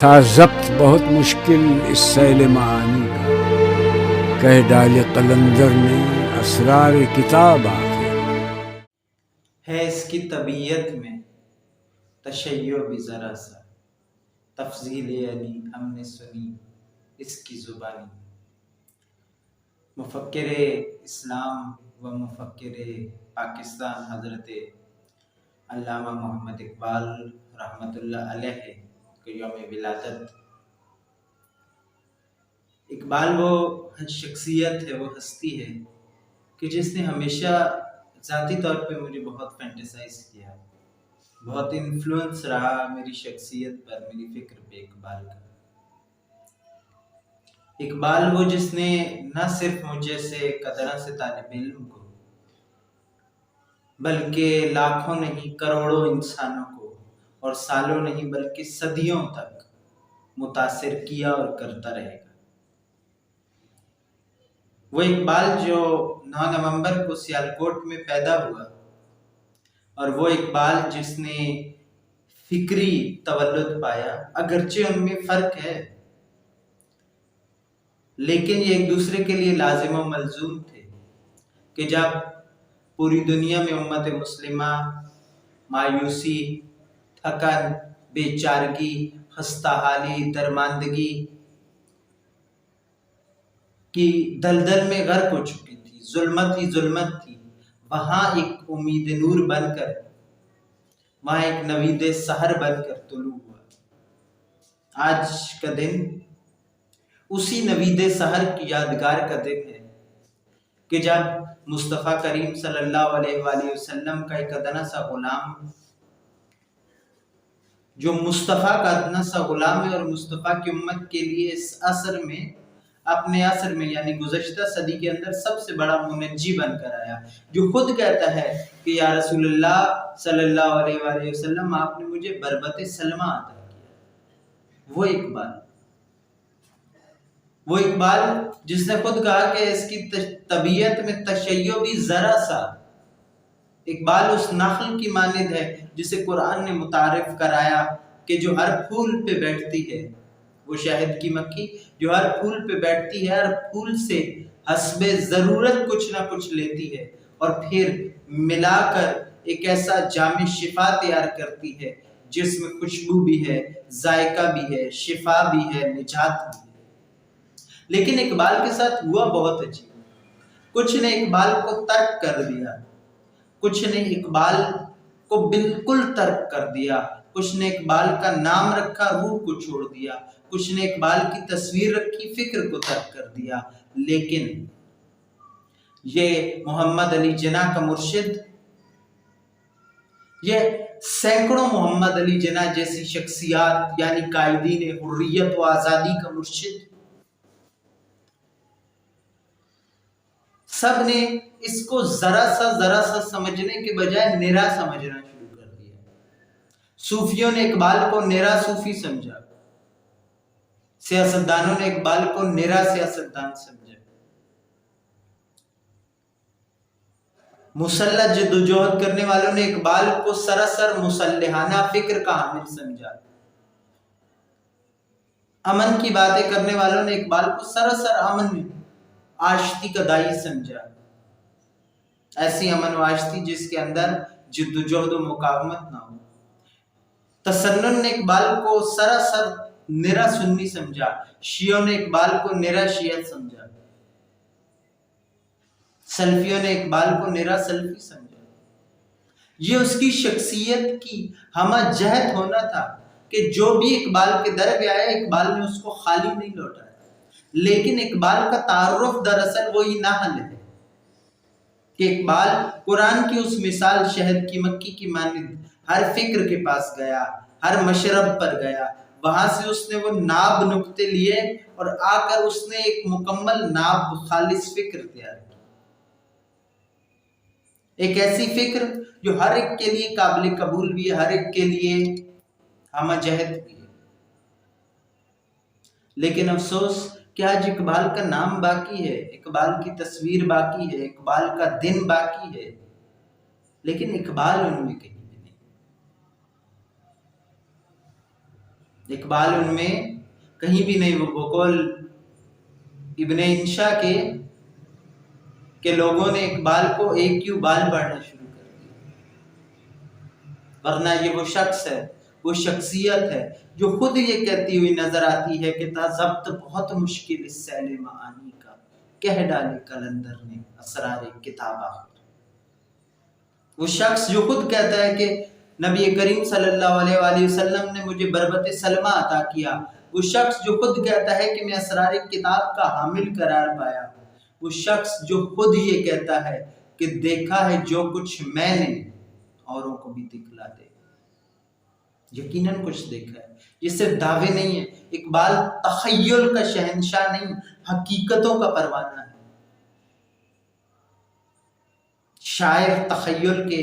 تھا ضبط بہت مشکل اس سیل معانی کا، کہہ ڈالے قلندر نے اسرار کتاب آخر۔ ہے اس کی طبیعت میں تشیع بھی ذرا سا، تفضیل علی ہم نے سنی اس کی زبانی۔ مفکر اسلام و مفکر پاکستان حضرت علامہ محمد اقبال رحمۃ اللہ علیہ کے یوم ولادت۔ اقبال وہ شخصیت ہے، وہ ہستی ہے کہ جس نے ہمیشہ ذاتی طور پہ مجھے بہت فینٹیسائز کیا، بہت انفلوئنس رہا میری شخصیت پر، میری فکر پہ اقبال کا۔ اقبال وہ جس نے نہ صرف مجھے سے قدرہ سے طالب علم کو، بلکہ لاکھوں نہیں کروڑوں انسانوں کو، اور سالوں نہیں بلکہ صدیوں تک متاثر کیا اور کرتا رہے گا۔ وہ اقبال جو 9 نومبر کو سیالکوٹ میں پیدا ہوا، اور وہ اقبال جس نے فکری تولد پایا، اگرچہ ان میں فرق ہے لیکن یہ ایک دوسرے کے لیے لازم و ملزوم تھے کہ جب پوری دنیا میں امت مسلمہ مایوسی، تھکن، بے چارگی، خستہ حالی، درماندگی کی دلدل میں غرق ہو چکی تھی، ظلمت ہی ظلمت تھی، وہاں ایک امید نور بن کر، وہاں ایک نوید سحر بن کر طلوع ہوا۔ آج کا دن اسی نوید سحر کی یادگار کا دن ہے کہ جب مصطفیٰ کریم صلی اللہ علیہ وآلہ وسلم کا ایک ادنا سا غلام، جو مصطفیٰ کا ادنا سا غلام ہے اور مصطفیٰ کی امت کے لیے اس عصر میں، اپنے عصر میں یعنی گزشتہ صدی کے اندر سب سے بڑا منجی بن کر آیا، جو خود کہتا ہے کہ یا رسول اللہ صلی اللہ علیہ وآلہ وسلم، آپ نے مجھے بربط سلمہ عطا کیا۔ وہ اقبال جس نے خود کہا کہ اس کی طبیعت میں تشیع بھی ذرا سا۔ اقبال اس نخل کی مانند ہے جسے قرآن نے متعارف کرایا کہ جو ہر پھول پہ بیٹھتی ہے، وہ شہد کی مکھی جو ہر پھول پہ بیٹھتی ہے، ہر پھول سے حسب ضرورت کچھ نہ کچھ لیتی ہے اور پھر ملا کر ایک ایسا جامع شفا تیار کرتی ہے جس میں خوشبو بھی ہے، ذائقہ بھی ہے، شفا بھی ہے، نجات بھی ہے۔ لیکن اقبال کے ساتھ ہوا بہت عجیب، کچھ نے اقبال کو ترک کر دیا، کچھ نے اقبال کو بالکل ترک کر دیا، کچھ نے اقبال کا نام رکھا، روح کو چھوڑ دیا، کچھ نے اقبال کی تصویر رکھی، فکر کو ترک کر دیا۔ لیکن یہ محمد علی جناح کا مرشد، یہ سینکڑوں محمد علی جناح جیسی شخصیات یعنی قائدین حریت و آزادی کا مرشد، سب نے اس کو ذرا سا سمجھنے کے بجائے نرا سمجھنا شروع کر دیا۔ صوفیوں نے اقبال کو نرا صوفی سمجھا، سیاستدانوں نے اقبال کو نرا سیاستدان سمجھا، مسلح جدوجہد کرنے والوں نے اقبال کو سراسر مسلحانہ فکر کا حامل سمجھا، امن کی باتیں کرنے والوں نے اقبال کو سراسر امن آشتی کا دائی سمجھا، ایسی امن و آشتی جس کے اندر جدوجہد و مقاومت نہ ہو۔ تسنن نے اقبال کو سراسر نرا سنی سمجھا، شیعوں نے اقبال کو نرا شیعہ سمجھا، سلفیوں نے اقبال کو نرا سلفی سمجھا۔ یہ اس کی شخصیت کی ہمہ جہت ہونا تھا کہ جو بھی اقبال کے در پہ آیا، اقبال نے اس کو خالی نہیں لوٹایا۔ لیکن اقبال کا تعارف دراصل وہی نحل ہے کہ اقبال قرآن کی اس مثال شہد کی مکھی کی مانند ہر فکر کے پاس گیا، ہر مشرب پر گیا، وہاں سے اس نے وہ ناب نقطے لیے اور آ کر اس نے ایک مکمل ناب خالص فکر تیار کی، ایک ایسی فکر جو ہر ایک کے لیے قابل قبول بھی ہے، ہر ایک کے لیے ہمہ جہت بھی ہے۔ لیکن افسوس کہ آج اقبال کا نام باقی ہے، اقبال کی تصویر باقی ہے، اقبال کا دن باقی ہے، لیکن اقبال ان میں کہیں بھی نہیں۔ اقبال ان میں کہیں بھی نہیں، وہ بقول ابن انشا کے لوگوں نے اقبال کو ایک کیوں بال پڑھنا شروع کر دیا، ورنہ یہ وہ شخص ہے، وہ شخصیت ہے جو خود یہ کہتی ہوئی نظر آتی ہے کہ تا ضبط بہت مشکل اس سیل معانی کا، کہہ ڈالے قلندر نے اسرار کتابہ۔ وہ شخص جو خود کہتا ہے کہ نبی کریم صلی اللہ علیہ وآلہ وسلم نے مجھے بربت سلمہ عطا کیا، وہ شخص جو خود کہتا ہے کہ میں اسرار کتاب کا حامل قرار پایا، وہ شخص جو خود یہ کہتا ہے کہ دیکھا ہے جو کچھ میں نے اوروں کو بھی دکھلا دے، یقیناً کچھ دیکھا ہے۔ یہ صرف دعوے نہیں ہے، اقبال تخیل کا شہنشاہ نہیں، حقیقتوں کا پروانہ ہے۔ شاعر تخیل کے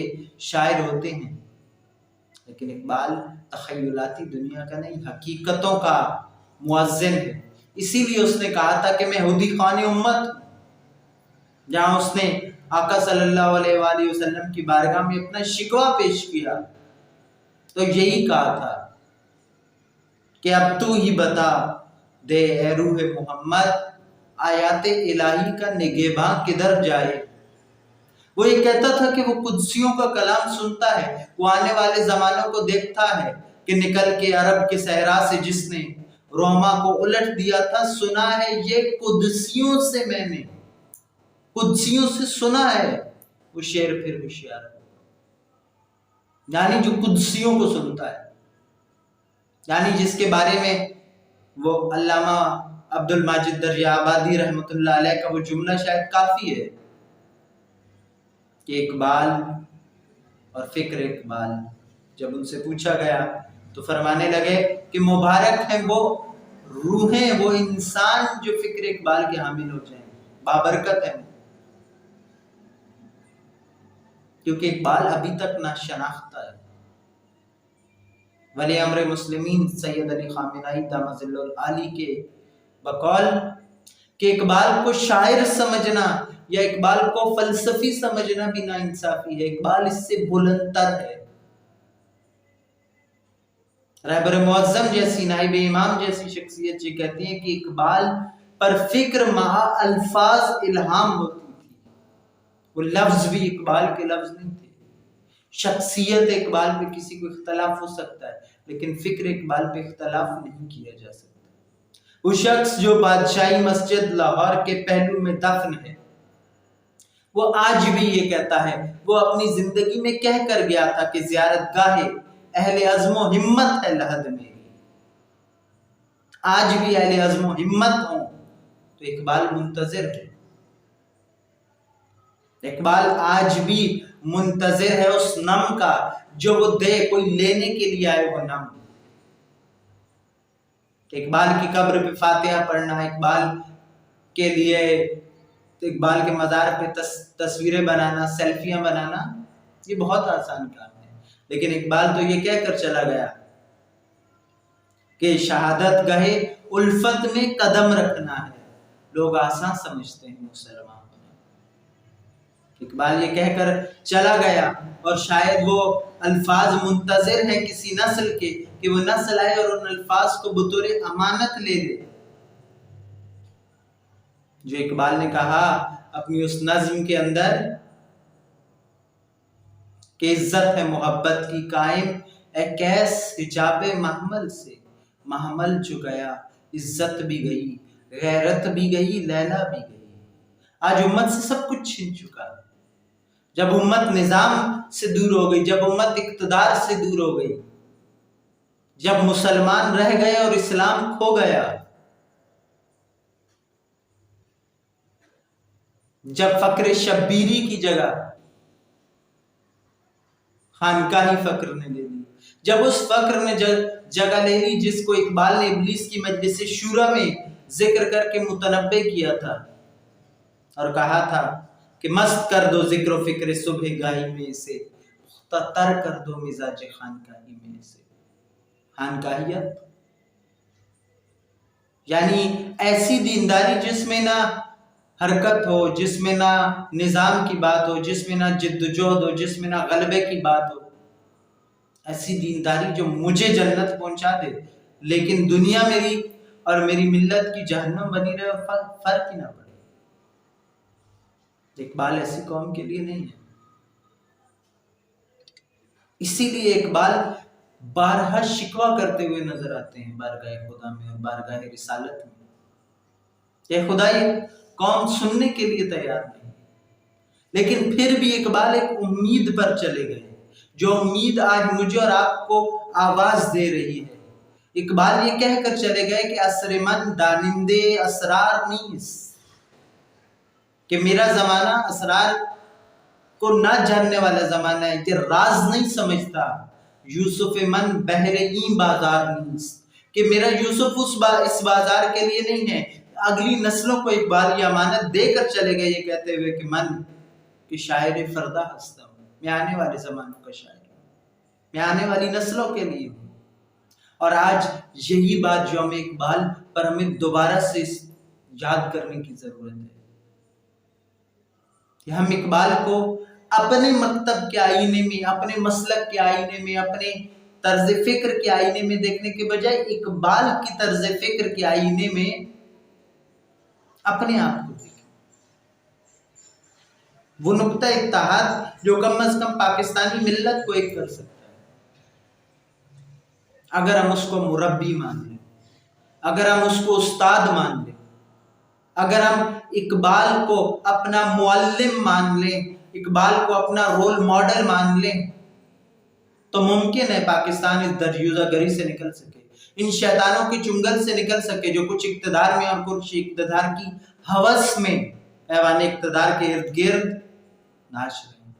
شاعر ہوتے ہیں، لیکن اقبال تخیلاتی دنیا کا نہیں، حقیقتوں کا مؤذن ہے۔ اسی لیے اس نے کہا تھا کہ میں ہدی خوان امت ہوں۔ جہاں اس نے آقا صلی اللہ علیہ وآلہ وسلم کی بارگاہ میں اپنا شکوہ پیش کیا تو یہی کہا تھا کہ اب تو ہی بتا دے اے روح محمد، آیات الہی کا نگہباں کدھر جائے۔ وہ یہ کہتا تھا کہ وہ قدسیوں کا کلام سنتا ہے، وہ آنے والے زمانوں کو دیکھتا ہے کہ نکل کے عرب کے صحرا سے جس نے روما کو الٹ دیا تھا، سنا ہے یہ قدسیوں سے، میں نے قدسیوں سے سنا ہے۔ وہ شعر پھر ہوشیار ہے، یعنی جو قدسیوں کو سنتا ہے، یعنی جس کے بارے میں وہ علامہ عبد الماجد دریا آبادی رحمۃ اللہ علیہ کا وہ جملہ شاید کافی ہے کہ اقبال اور فکر اقبال، جب ان سے پوچھا گیا تو فرمانے لگے کہ مبارک ہیں وہ روحیں، وہ انسان جو فکر اقبال کے حامل ہو جائیں، بابرکت ہیں، کیونکہ اقبال ابھی تک ناشناختہ ہے۔ ولی امر مسلمین سید علی خامنہئی دامت ظلہ العالی کے بقول کہ اقبال کو شاعر سمجھنا یا اقبال کو فلسفی سمجھنا بھی ناانصافی ہے، اقبال اس سے بلند تر ہے۔ رہبر معظم جیسی، نائب امام جیسی شخصیت یہ کہتی ہے کہ اقبال پر فکر مع الفاظ الہام ہوتی تھی، وہ لفظ بھی اقبال کے لفظ نہیں تھے۔ شخصیت اقبال پہ کسی کو اختلاف ہو سکتا ہے، لیکن فکر اقبال پہ اختلاف نہیں کیا جا سکتا۔ وہ شخص جو بادشاہی مسجد لاہور کے پہلو میں دفن ہے، وہ آج بھی یہ کہتا ہے، وہ اپنی زندگی میں کہہ کر گیا تھا کہ زیارت گاہ اہل عزم و ہمت ہے لحد میں۔ آج بھی اہل عزم و ہمت ہوں تو اقبال منتظر ہے، اقبال آج بھی منتظر ہے اس نم کا جو وہ دے، کوئی لینے کے لیے آئے وہ نم۔ اقبال کی قبر پہ فاتحہ پڑھنا، اقبال کے لیے، اقبال کے مزار پہ تصویریں بنانا، سیلفیاں بنانا، یہ بہت آسان کام ہے، لیکن اقبال تو یہ کہہ کر چلا گیا کہ شہادت گاہ الفت میں قدم رکھنا ہے۔ لوگ آسان سمجھتے ہیں مسلمان، اقبال یہ کہہ کر چلا گیا، اور شاید وہ الفاظ منتظر ہیں کسی نسل کے کہ وہ نسل آئے اور ان الفاظ کو بطور امانت لے لے، جو اقبال نے کہا اپنی اس نظم کے اندر کہ عزت ہے محبت کی قائم، اے کیس حجاب محمل سے، محمل جو گیا عزت بھی گئی، غیرت بھی گئی، لیلا بھی گئی۔ آج امت سے سب کچھ چھن چکا ہے۔ جب امت نظام سے دور ہو گئی، جب امت اقتدار سے دور ہو گئی، جب مسلمان رہ گئے اور اسلام کھو گیا، جب فقر شبیری کی جگہ خانقاہی فقر نے لے لی، جب اس فقر نے جگہ لے لی جس کو اقبال نے ابلیس کی مجلس شورا میں ذکر کر کے متنبع کیا تھا اور کہا تھا کہ مست کر دو ذکر و فکر صبح گاہی میں سے، مختتر کر دو مزاج خانقاہی میں سے۔ خانقاہیت یعنی ایسی دینداری جس میں نہ حرکت ہو، جس میں نہ نظام کی بات ہو، جس میں نہ جد و جہد ہو، جس میں نہ غلبے کی بات ہو، ایسی دینداری جو مجھے جنت پہنچا دے لیکن دنیا میری اور میری ملت کی جہنم بنی رہے اور فرق ہی نہ پڑے۔ اقبال ایسی قوم کے لیے نہیں ہے۔ اسی لیے اقبال بارہا شکوہ کرتے ہوئے نظر آتے ہیں بارگاہ خدا میں اور بارگاہ رسالت میں کہ خدا یہ قوم سننے کے لیے تیار نہیں، لیکن پھر بھی اقبال ایک امید پر چلے گئے، جو امید آج مجھے اور آپ کو آواز دے رہی ہے۔ اقبال یہ کہہ کر چلے گئے کہ اسر من دانندے اسرار نیست، کہ میرا زمانہ اسرار کو نہ جاننے والا زمانہ ہے، کہ راز نہیں سمجھتا۔ یوسف من بہر این بازار نیست، کہ میرا یوسف اس بازار کے لیے نہیں ہے۔ اگلی نسلوں کو اقبال یہ امانت دے کر چلے گئے، یہ کہتے ہوئے کہ من کہ شاعر فردہ ہستا ہوں، میں آنے والے زمانوں کا شاعر ہوں، میں آنے والی نسلوں کے لیے ہوں۔ اور آج یہی بات یوم اقبال پر ہمیں دوبارہ سے یاد کرنے کی ضرورت ہے کہ ہم اقبال کو اپنے مکتب کے آئینے میں، اپنے مسلک کے آئینے میں، اپنے طرز فکر کے آئینے میں دیکھنے کے بجائے اقبال کی طرز فکر کے آئینے میں اپنے آپ کو دیکھیں۔ وہ نقطہ اتحاد جو کم از کم پاکستانی ملت کو ایک کر سکتا ہے، اگر ہم اس کو مربی مان لیں، اگر ہم اس کو استاد مان لیں، اگر ہم اقبال کو اپنا معلم مان لیں، اقبال کو اپنا رول ماڈل مان لیں، تو ممکن ہے پاکستان اس دریوزہ گری سے نکل سکے، ان شیطانوں کے چنگل سے نکل سکے جو کچھ اقتدار میں اور کچھ اقتدار کی ہوس میں ایوان اقتدار کے ارد گرد ناچ رہے ہیں۔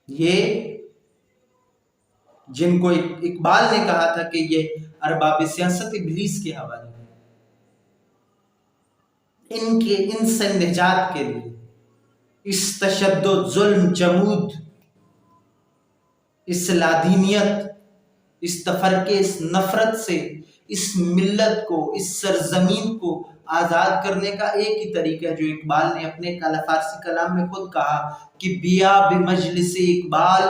یہ جن کو اقبال نے کہا تھا کہ یہ ارباب سیاست ابلیس کے حوالے ہیں، ان سے نجات کے لیے اس تشدد، ظلم، جمود، اس لادینیت، اس تفرقے، اس نفرت سے اس ملت کو، اس سرزمین کو آزاد کرنے کا ایک ہی طریقہ ہے جو اقبال نے اپنے فارسی کلام میں خود کہا کہ بیا بمجلس اقبال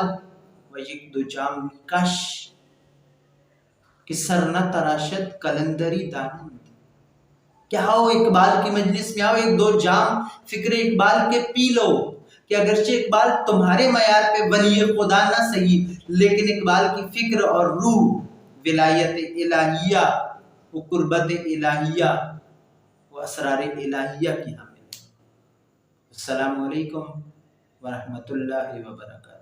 و یک دو جام کش، کہ سر نہ تراشد قلندری دانند، کہ آؤ اقبال کی مجلس میں آؤ، ایک دو جام فکر اقبال کے پی لو، کہ اگرچہ اقبال تمہارے معیار پہ ولی خدا نہ صحیح، لیکن اقبال کی فکر اور روح ولایت الہیہ و قربت الہیہ و اسرار الہیہ کی حامل ہے۔ السلام علیکم ورحمۃ اللہ وبرکاتہ۔